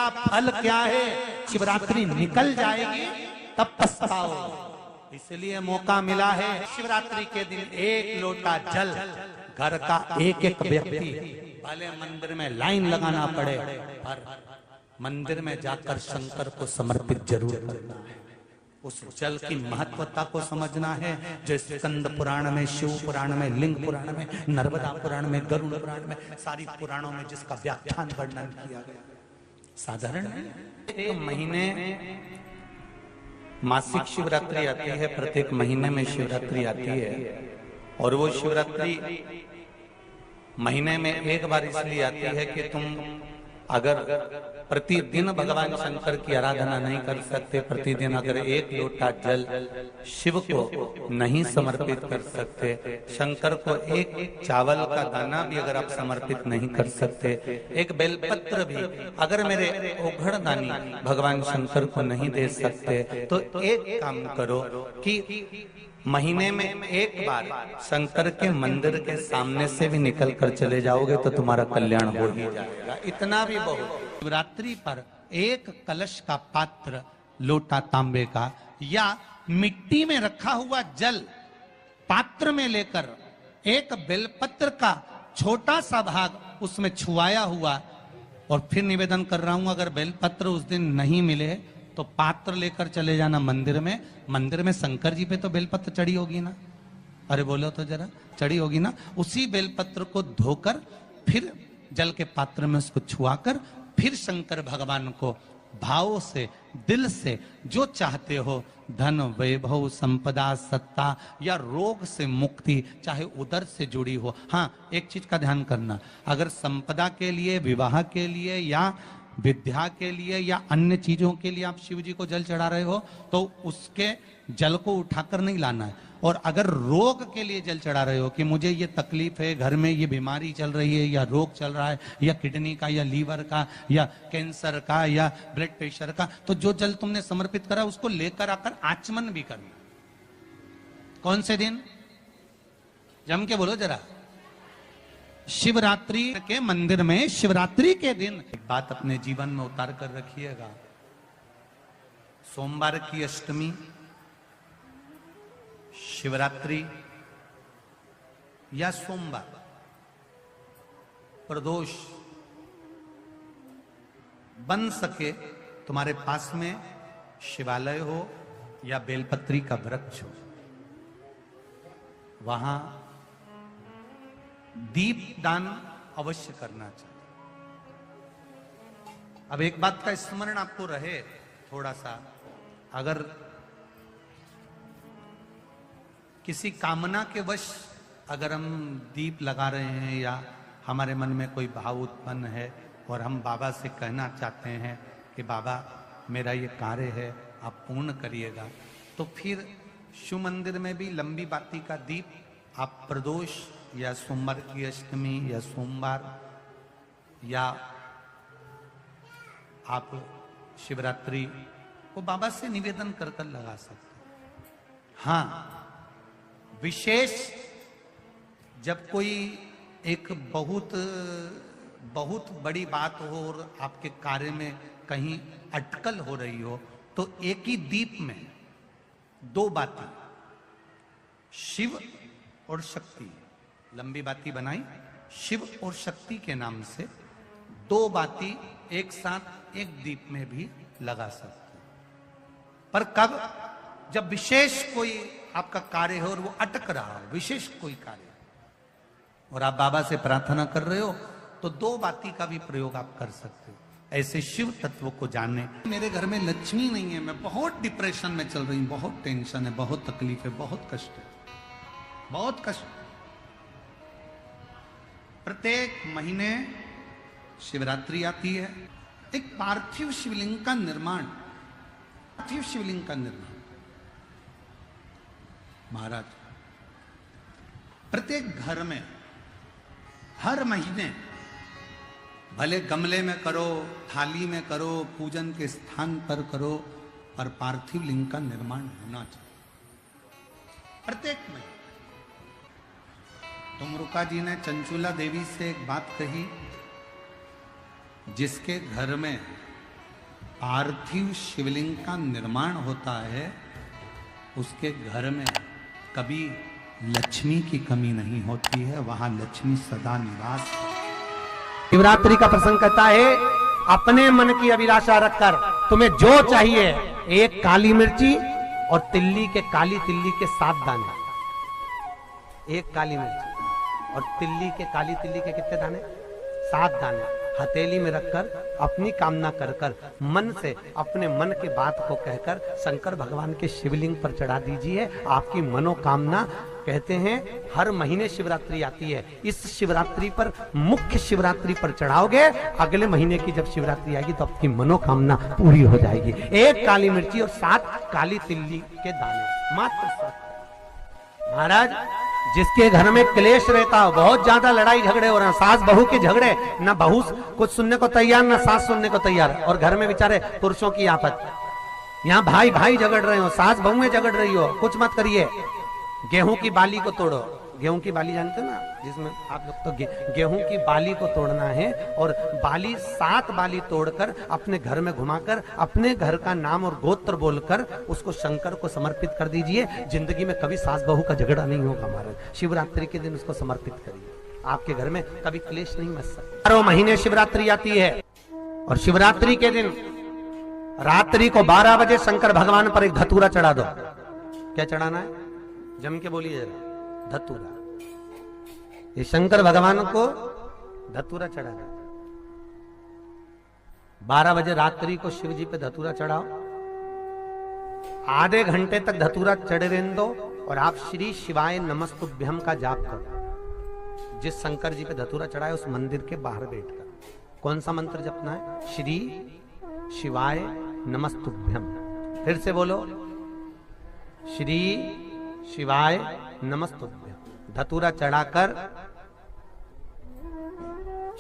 इसका फल क्या है? शिवरात्रि निकल जाएगी तब पछताओ। इसलिए मौका मिला है शिवरात्रि के दिन एक लोटा जल घर का एक एक व्यक्ति, भले मंदिर में लाइन लगाना पड़े पर मंदिर में जाकर शंकर को समर्पित जरूर करना है। उस जल की महत्वता को समझना है। जो स्कंद पुराण में, शिव पुराण में, लिंग पुराण में, नर्मदा पुराण में, गरुड़ पुराण में, सारी पुराणों में जिसका व्याख्यान वर्णन किया गया, साधारण नहीं। एक महीने मासिक शिवरात्रि आती है, प्रत्येक महीने में शिवरात्रि आती है और वो शिवरात्रि महीने में एक बार इसलिए आती है कि तुम अगर प्रतिदिन भगवान शंकर की आराधना नहीं कर सकते, प्रतिदिन अगर एक लोटा जल शिव को नहीं समर्पित कर सकते, शंकर को एक चावल का दाना भी अगर आप समर्पित नहीं कर सकते, एक बेलपत्र भी अगर मेरे ओघड़दानी भगवान शंकर को नहीं दे सकते, तो एक काम करो कि महीने में एक बार शंकर के मंदिर के सामने से भी निकल कर चले जाओगे तो तुम्हारा कल्याण हो ही जाएगा। इतना भी बहुत। शिवरात्रि पर एक कलश का पात्र, लोटा तांबे का या मिट्टी में रखा हुआ जल पात्र में लेकर एक बेलपत्र का छोटा सा भाग उसमें छुआया हुआ, और फिर निवेदन कर रहा हूं अगर बेलपत्र उस दिन नहीं मिले तो पात्र लेकर चले जाना मंदिर में। मंदिर में शंकर जी पे तो बेलपत्र चढ़ी होगी ना, अरे बोलो तो जरा, चढ़ी होगी ना। उसी बेलपत्र को धोकर फिर जल के पात्र में उसको छुआकर फिर शंकर भगवान को भाव से, दिल से जो चाहते हो, धन, वैभव, संपदा, सत्ता या रोग से मुक्ति, चाहे उदर से जुड़ी हो। हाँ, एक चीज का ध्यान करना, अगर संपदा के लिए, विवाह के लिए या विद्या के लिए या अन्य चीजों के लिए आप शिव जी को जल चढ़ा रहे हो तो उसके जल को उठाकर नहीं लाना है। और अगर रोग के लिए जल चढ़ा रहे हो कि मुझे ये तकलीफ है, घर में ये बीमारी चल रही है या रोग चल रहा है या किडनी का या लीवर का या कैंसर का या ब्लड प्रेशर का, तो जो जल तुमने समर्पित करा उसको लेकर आकर आचमन भी करना। कौन से दिन? जम के बोलो जरा। शिवरात्रि के मंदिर में शिवरात्रि के दिन एक बात अपने जीवन में उतार कर रखिएगा। सोमवार की अष्टमी, शिवरात्रि या सोमवार, प्रदोष बन सके तुम्हारे पास में शिवालय हो या बेलपत्री का वृक्ष हो, वहां दीप दान अवश्य करना चाहिए। अब एक बात का स्मरण आपको रहे थोड़ा सा, अगर किसी कामना के वश अगर हम दीप लगा रहे हैं या हमारे मन में कोई भाव उत्पन्न है और हम बाबा से कहना चाहते हैं कि बाबा मेरा ये कार्य है आप पूर्ण करिएगा, तो फिर शिव मंदिर में भी लंबी बाती का दीप आप प्रदोष या सोमवार की अष्टमी या सोमवार या आप शिवरात्रि को बाबा से निवेदन कर कर लगा सकते हैं। हाँ, विशेष जब कोई एक बहुत बड़ी बात हो और आपके कार्य में कहीं अटकल हो रही हो, तो एक ही दीप में दो बाती, शिव और शक्ति, लंबी बाती बनाई शिव और शक्ति के नाम से, दो बाती एक साथ एक दीप में भी लगा सकते हैं। पर कब? जब विशेष कोई आपका कार्य हो और वो अटक रहा हो, विशेष कोई कार्य, और आप बाबा से प्रार्थना कर रहे हो, तो दो बाती का भी प्रयोग आप कर सकते हो। ऐसे शिव तत्व को जानने। मेरे घर में लक्ष्मी नहीं है, मैं बहुत डिप्रेशन में चल रही हूं, बहुत टेंशन है, बहुत तकलीफ है, बहुत कष्ट है, बहुत कष्ट। प्रत्येक महीने शिवरात्रि आती है, एक पार्थिव शिवलिंग का निर्माण, पार्थिव शिवलिंग का निर्माण महाराज प्रत्येक घर में हर महीने, भले गमले में करो, थाली में करो, पूजन के स्थान पर करो, पर पार्थिव लिंग का निर्माण होना चाहिए प्रत्येक महीने। तुमरुका जी ने चंचुला देवी से एक बात कही, जिसके घर में पार्थिव शिवलिंग का निर्माण होता है, उसके घर में कभी लक्ष्मी की कमी नहीं होती है, वहां लक्ष्मी सदा निवास। शिवरात्रि का प्रसंग कहता है, अपने मन की अभिलाषा रखकर तुम्हें जो चाहिए, एक काली मिर्ची और काली तिल्ली के 7 दाने। एक काली मिर्ची और काली तिल्ली के कितने दाने? 7 दाने हथेली में रखकर अपनी कामना कर कर मन से अपने मन के बात को कहकर शंकर भगवान के शिवलिंग पर चढ़ा दीजिए। आपकी मनोकामना, कहते हैं हर महीने शिवरात्रि आती है, इस शिवरात्रि पर, मुख्य शिवरात्रि पर चढ़ाओगे, अगले महीने की जब शिवरात्रि आएगी तो आपकी मनोकामना पूरी हो जाएगी। 1 काली मिर्ची और 7 काली तिल्ली के दाने, मात्र 7। महाराज, जिसके घर में क्लेश रहता हो, बहुत ज्यादा लड़ाई झगड़े हो रहे हैं, सास बहू के झगड़े, ना बहू कुछ सुनने को तैयार ना सास सुनने को तैयार, और घर में बेचारे पुरुषों की आफत, यहाँ भाई भाई झगड़ रहे हो, सास बहुएं झगड़ रही हो, कुछ मत करिए। गेहूं की बाली को तोड़ो। गेहूं की बाली जानते हो ना, जिसमें आप लोग तो गेहूं की बाली को तोड़ना है, और बाली 7 बाली तोड़कर अपने घर में घुमाकर अपने घर का नाम और गोत्र बोलकर उसको शंकर को समर्पित कर दीजिए। जिंदगी में कभी सास बहू का झगड़ा नहीं होगा महाराज। शिवरात्रि के दिन उसको समर्पित करिए, आपके घर में कभी क्लेश नहीं मच सकता। 12 महीने शिवरात्रि आती है, और शिवरात्रि के दिन रात्रि को 12 बजे शंकर भगवान पर एक धतूरा चढ़ा दो। क्या चढ़ाना है? जम के बोलिए जरा। धतूरा। ये शंकर भगवान को धतूरा चढ़ा दो। 12 बजे रात्रि को शिव जी पे धतूरा चढ़ाओ, आधे घंटे तक धतूरा चढ़े रहने दो, और आप श्री शिवाय नमस्तुभ्यम का जाप करो। जिस शंकर जी पे धतूरा चढ़ाए उस मंदिर के बाहर बैठकर कौन सा मंत्र जपना है? श्री शिवाय नमस्तुभ्यम। फिर से बोलो, श्री शिवाय नमस्तुभ्यम। धतूरा चढ़ाकर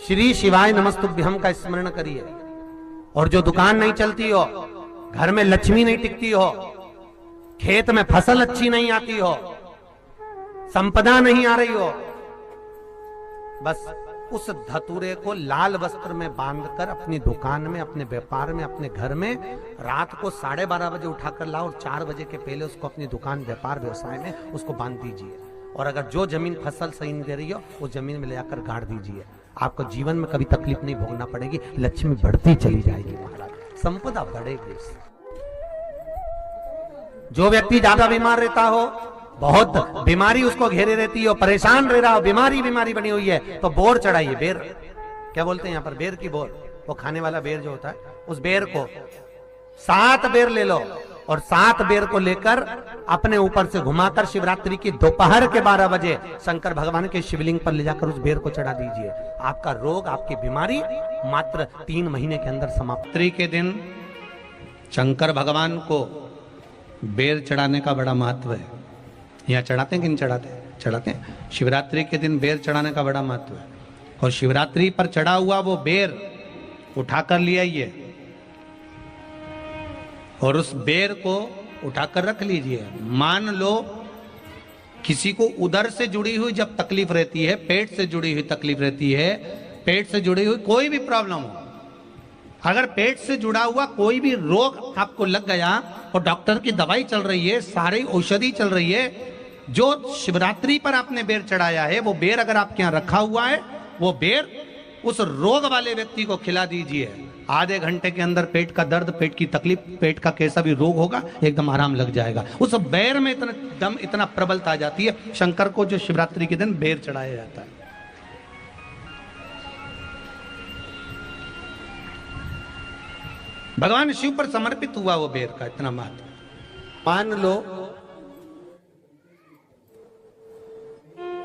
श्री शिवाय नमस्तुभ्यम का स्मरण करिए। और जो दुकान नहीं चलती हो, घर में लक्ष्मी नहीं टिकती हो, खेत में फसल अच्छी नहीं आती हो, संपदा नहीं आ रही हो, बस उस धतूरे को लाल वस्त्र में बांधकर अपनी दुकान में, अपने व्यापार में, अपने घर में रात को 12:30 बजे उठाकर लाओ, और 4 बजे के पहले उसको अपनी दुकान, व्यापार, व्यवसाय में उसको बांध दीजिए। और अगर जो जमीन फसल सही नहीं दे रही हो, वो जमीन में ले जाकर गाड़ दीजिए। आपको जीवन में कभी तकलीफ नहीं भोगना पड़ेगी, लक्ष्मी बढ़ती चली जाएगी महाराज, संपदा बढ़ेगी। जो व्यक्ति ज्यादा बीमार रहता हो, बहुत बीमारी उसको घेरे रहती हो, परेशान रह रहा हो, बीमारी बनी हुई है, तो बोर चढ़ाइए। बेर, क्या बोलते हैं यहाँ पर? बेर की बोर, वो खाने वाला बेर जो होता है, उस बेर को 7 बेर ले लो, और 7 बेर को लेकर अपने ऊपर से घुमाकर शिवरात्रि की दोपहर के 12 बजे शंकर भगवान के शिवलिंग पर ले जाकर उस बेर को चढ़ा दीजिए। आपका रोग, आपकी बीमारी मात्र 3 महीने के अंदर समाप्त। शिवरात्रि के दिन शंकर भगवान को बेर चढ़ाने का बड़ा महत्व है। यहाँ चढ़ाते हैं कि नहीं चढ़ाते? चढ़ाते हैं। शिवरात्रि के दिन बेर चढ़ाने का बड़ा महत्व है। और शिवरात्रि पर चढ़ा हुआ वो बेर उठाकर ले आइए, और उस बेर को उठाकर रख लीजिए। मान लो किसी को उदर से जुड़ी हुई जब तकलीफ रहती है, पेट से जुड़ी हुई तकलीफ रहती है, पेट से जुड़ी हुई कोई भी प्रॉब्लम हो, अगर पेट से जुड़ा हुआ कोई भी रोग आपको लग गया और डॉक्टर की दवाई चल रही है, सारी औषधि चल रही है, जो शिवरात्रि पर आपने बेर चढ़ाया है, वो बेर अगर आपके यहाँ रखा हुआ है, वो बेर उस रोग वाले व्यक्ति को खिला दीजिए। आधे घंटे के अंदर पेट का दर्द, पेट की तकलीफ, पेट का कैसा भी रोग होगा, एकदम आराम लग जाएगा। उस बेर में इतना दम, इतना प्रबलता आ जाती है शंकर को, जो शिवरात्रि के दिन बेर चढ़ाया जाता है। भगवान शिव पर समर्पित हुआ वो बेर का इतना महत्व। मान लो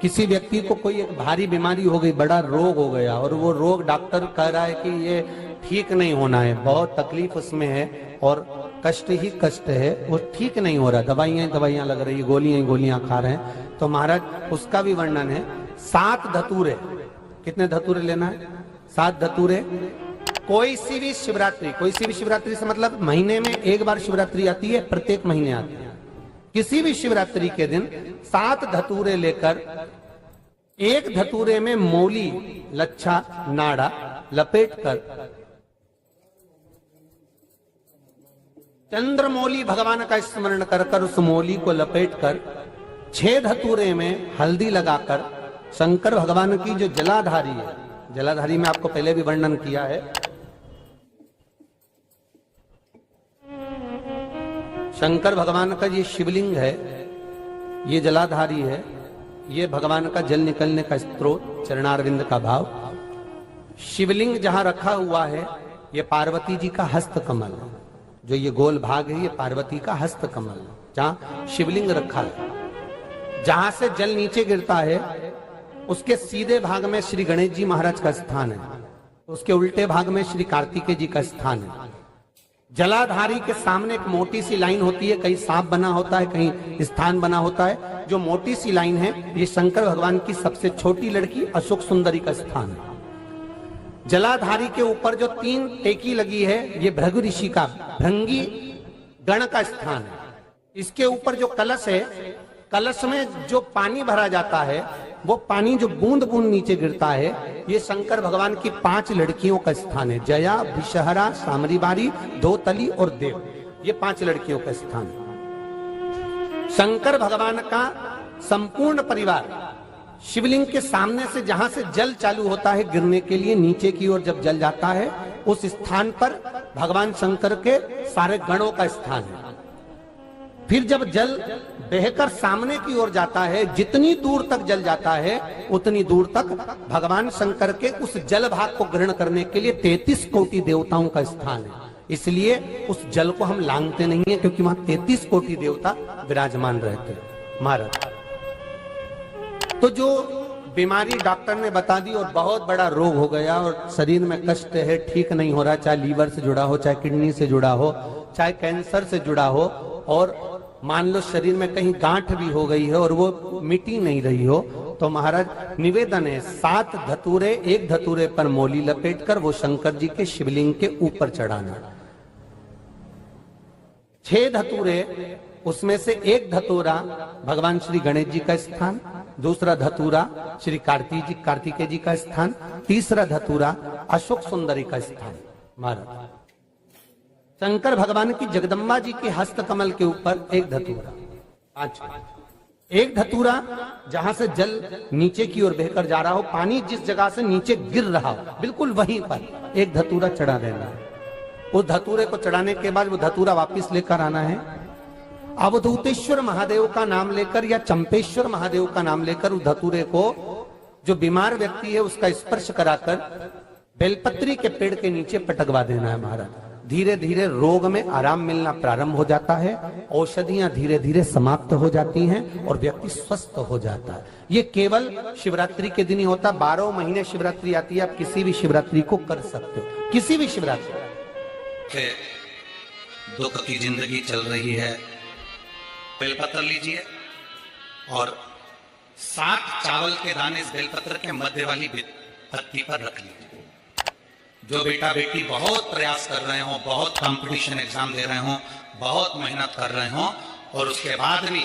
किसी व्यक्ति को कोई एक भारी बीमारी हो गई, बड़ा रोग हो गया, और वो रोग डॉक्टर कह रहा है कि ये ठीक नहीं होना है, बहुत तकलीफ उसमें है और कष्ट ही कष्ट है, वो ठीक नहीं हो रहा, दवाइयां लग रही है, गोलियां खा रहे हैं, तो महाराज उसका भी वर्णन है। 7 धतूरे, कितने धतूरे लेना है? 7 धतूरे। कोई सी भी शिवरात्रि से मतलब महीने में एक बार शिवरात्रि आती है, प्रत्येक महीने आती है। किसी भी शिवरात्रि के दिन 7 धतूरे लेकर, एक धतूरे में मौली, लच्छा, नाड़ा लपेटकर चंद्रमौली भगवान का स्मरण कर कर उस मौली को लपेट कर 6 धतूरे में हल्दी लगाकर शंकर भगवान की जो जलाधारी है, जलाधारी में आपको पहले भी वर्णन किया है, शंकर भगवान का ये शिवलिंग है, ये जलाधारी है, ये भगवान का जल निकलने का स्रोत, चरणारविंद का भाव। शिवलिंग जहां रखा हुआ है ये पार्वती जी का हस्त कमल है, जो ये गोल भाग है ये पार्वती का हस्त कमल है, जहां शिवलिंग रखा है। जहां से जल नीचे गिरता है उसके सीधे भाग में श्री गणेश जी महाराज का स्थान है, उसके उल्टे भाग में श्री कार्तिकेय जी का स्थान है। जलाधारी के सामने एक मोटी सी लाइन होती है, कहीं सांप बना होता है, कहीं स्थान बना होता है। जो मोटी सी लाइन है ये शंकर भगवान की सबसे छोटी लड़की अशोक सुंदरी का स्थान है। जलाधारी के ऊपर जो 3 टेकी लगी है ये भृगु ऋषि का, भृंगी गण का स्थान है। इसके ऊपर जो कलश है, कलश में जो पानी भरा जाता है वो पानी जो बूंद बूंद नीचे गिरता है ये शंकर भगवान की 5 लड़कियों का स्थान है, जया, विषहरा, सामरीबारी, धोतली और देव, ये 5 लड़कियों का स्थान है। शंकर भगवान का संपूर्ण परिवार शिवलिंग के सामने से, जहां से जल चालू होता है गिरने के लिए नीचे की ओर जब जल जाता है, उस स्थान पर भगवान शंकर के सारे गणों का स्थान है। फिर जब जल बहकर सामने की ओर जाता है, जितनी दूर तक जल जाता है उतनी दूर तक भगवान शंकर के उस जल भाग को ग्रहण करने के लिए 33 कोटि देवताओं का स्थान है। इसलिए उस जल को हम लांघते नहीं है, क्योंकि वहां 33 कोटि देवता विराजमान रहते हैं महाराज। तो जो बीमारी डॉक्टर ने बता दी और बहुत बड़ा रोग हो गया और शरीर में कष्ट है, ठीक नहीं हो रहा, चाहे लीवर से जुड़ा हो, चाहे किडनी से जुड़ा हो, चाहे कैंसर से जुड़ा हो, और मान लो शरीर में कहीं गांठ भी हो गई है और वो मिटी नहीं रही हो, तो महाराज निवेदन है 7 धतूरे, एक धतूरे पर मौली लपेटकर वो शंकर जी के शिवलिंग के ऊपर चढ़ाना। 6 धतूरे, उसमें से एक धतूरा भगवान श्री गणेश जी का स्थान, दूसरा धतूरा श्री कार्तिकेय जी का स्थान, तीसरा धतूरा अशोक सुंदरी का स्थान। महाराज शंकर भगवान की जगदम्बा जी के हस्त कमल के ऊपर एक धतूरा, एक धतूरा जहां से जल नीचे की ओर बहकर जा रहा हो, पानी जिस जगह से नीचे गिर रहा हो बिल्कुल वहीं पर एक धतूरा चढ़ा देना है। उस धतूरे को चढ़ाने के बाद वो धतूरा वापस लेकर आना है, अवधूतेश्वर महादेव का नाम लेकर या चंपेश्वर महादेव का नाम लेकर उस धतूरे को, जो बीमार व्यक्ति है उसका स्पर्श कराकर बेलपत्री के पेड़ के नीचे पटकवा देना है। महाराज धीरे धीरे रोग में आराम मिलना प्रारंभ हो जाता है, औषधियां धीरे धीरे समाप्त हो जाती हैं और व्यक्ति स्वस्थ हो जाता है। ये केवल शिवरात्रि के दिन ही होता, 12 महीने शिवरात्रि आती है, आप किसी भी शिवरात्रि को कर सकते हो, किसी भी शिवरात्रि। दुख की जिंदगी चल रही है, बेलपत्र लीजिए और 7 चावल के दाने इस बेलपत्र के मध्य वाली पत्ती पर रख लीजिए। जो बेटा बेटी बहुत प्रयास कर रहे हो, बहुत कंपटीशन एग्जाम दे रहे हो, बहुत मेहनत कर रहे हो और उसके बाद भी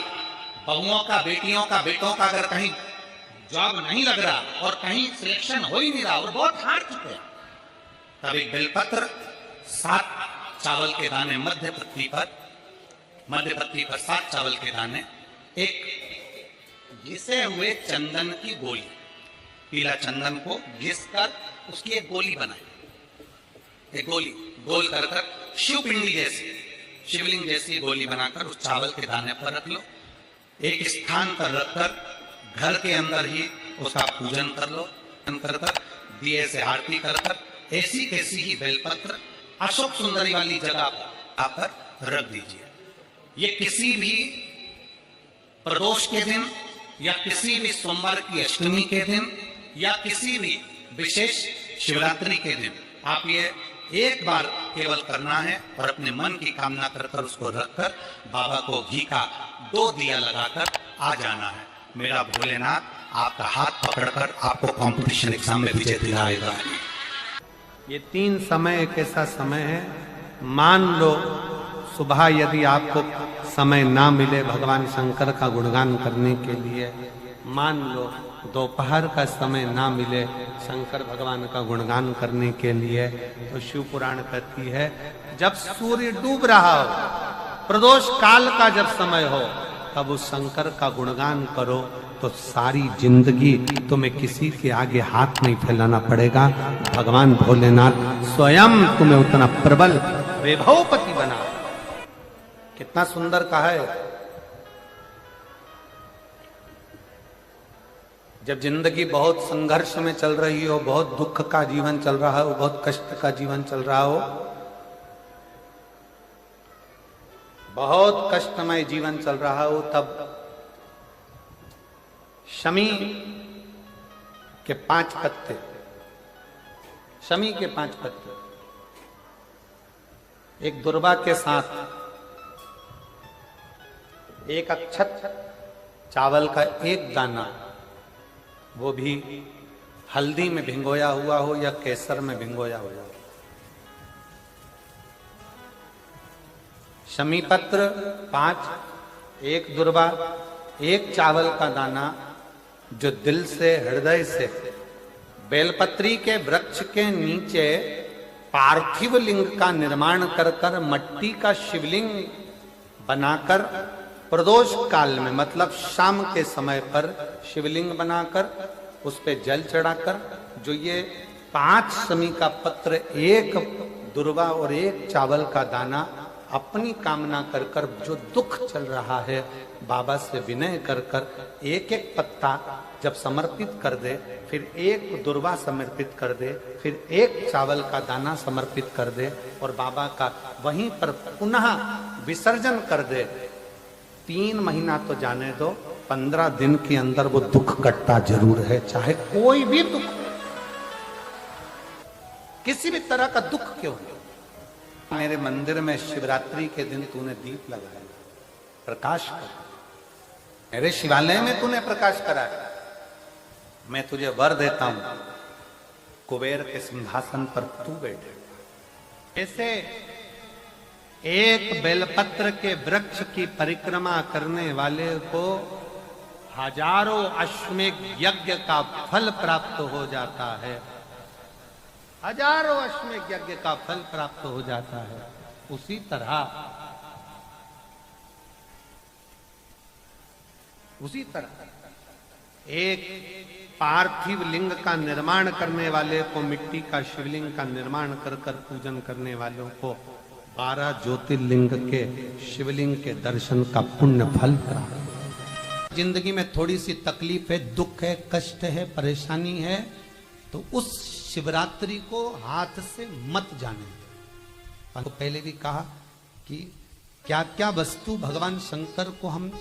बहुओं का, बेटियों का, बेटों का अगर कहीं जॉब नहीं लग रहा और कहीं सिलेक्शन हो ही नहीं रहा और बहुत हार चुके, तब एक बेलपत्र 7 चावल के दाने मध्य पत्ती पर 7 चावल के दाने, एक घिसे हुए चंदन की गोली, पीला चंदन को घिस कर उसकी एक गोली बनाई, एक गोली गोल कर शिव पिंडी जैसी, शिवलिंग जैसी गोली बनाकर उस चावल के दाने पर रख लो। एक स्थान पर रखकर घर के अंदर ही उसका पूजन कर लो, कर दिए से आरती कर ऐसी कैसी ही बेलपत्र अशोक सुंदरी वाली जगह पर आकर रख दीजिए। ये किसी भी प्रदोष के दिन या किसी भी सोमवार की अष्टमी के दिन या किसी भी विशेष शिवरात्रि के दिन आप ये एक बार केवल करना है और अपने मन की कामना कर उसको रखकर बाबा को घी का 2 दिया लगाकर आ जाना है। मेरा भोलेनाथ आपका हाथ पकड़कर आपको कंपटीशन एग्जाम में विजय दिलाएगा। ये 3 समय एक ऐसा समय है, मान लो सुबह यदि आपको समय ना मिले भगवान शंकर का गुणगान करने के लिए, मान लो दोपहर का समय ना मिले शंकर भगवान का गुणगान करने के लिए, तो शिव पुराण कहती है जब सूर्य डूब रहा हो, प्रदोष काल का जब समय हो, तब उस शंकर का गुणगान करो तो सारी जिंदगी तुम्हें किसी के आगे हाथ नहीं फैलाना पड़ेगा। भगवान भोलेनाथ स्वयं तुम्हें उतना प्रबल वैभवपति बना। कितना सुंदर कहा है। जब जिंदगी बहुत संघर्ष में चल रही हो, बहुत दुख का जीवन चल रहा हो, बहुत कष्ट का जीवन चल रहा हो, बहुत कष्टमय जीवन चल रहा हो, तब शमी के 5 पत्ते, शमी के 5 पत्ते एक दुर्वा के साथ, एक अक्षत चावल का एक दाना, वो भी हल्दी में भिंगोया हुआ हो या केसर में भिंगोया हुआ हो, शमी पत्र 5, एक दुर्वा, एक चावल का दाना, जो दिल से हृदय से बेलपत्री के वृक्ष के नीचे पार्थिव लिंग का निर्माण कर कर मट्टी का शिवलिंग बनाकर प्रदोष काल में, मतलब शाम के समय पर शिवलिंग बनाकर उस पे जल चढ़ाकर, जो ये 5 शमी का पत्र, एक दुर्वा और एक चावल का दाना, अपनी कामना कर कर, जो दुख चल रहा है बाबा से विनय कर कर एक एक पत्ता जब समर्पित कर दे, फिर एक दुर्वा समर्पित कर दे, फिर एक चावल का दाना समर्पित कर दे और बाबा का वहीं पर पुनः विसर्जन कर दे, 3 महीना तो जाने दो, 15 दिन के अंदर वो दुख कटता जरूर है। चाहे कोई भी दुख, किसी भी तरह का दुख क्यों हो। मेरे मंदिर में शिवरात्रि के दिन तूने दीप लगाया, प्रकाश कर, मेरे शिवालय में तूने प्रकाश कराया, मैं तुझे वर देता हूं, कुबेर के सिंहासन पर तू बैठे। ऐसे एक बेलपत्र के वृक्ष की परिक्रमा करने वाले को हजारों अश्वमेध यज्ञ का फल प्राप्त हो जाता है, हजारों अश्वमेध यज्ञ का फल प्राप्त हो जाता है। उसी तरह एक पार्थिव लिंग का निर्माण करने वाले को, मिट्टी का शिवलिंग का निर्माण कर कर पूजन करने वालों को 12 ज्योतिर्लिंग के शिवलिंग के दर्शन का पुण्य फल प्राप्त। जिंदगी में थोड़ी सी तकलीफ है, दुख है, कष्ट है, परेशानी है, तो उस शिवरात्रि को हाथ से मत जाने। तो पहले भी कहा कि क्या क्या वस्तु भगवान शंकर को हम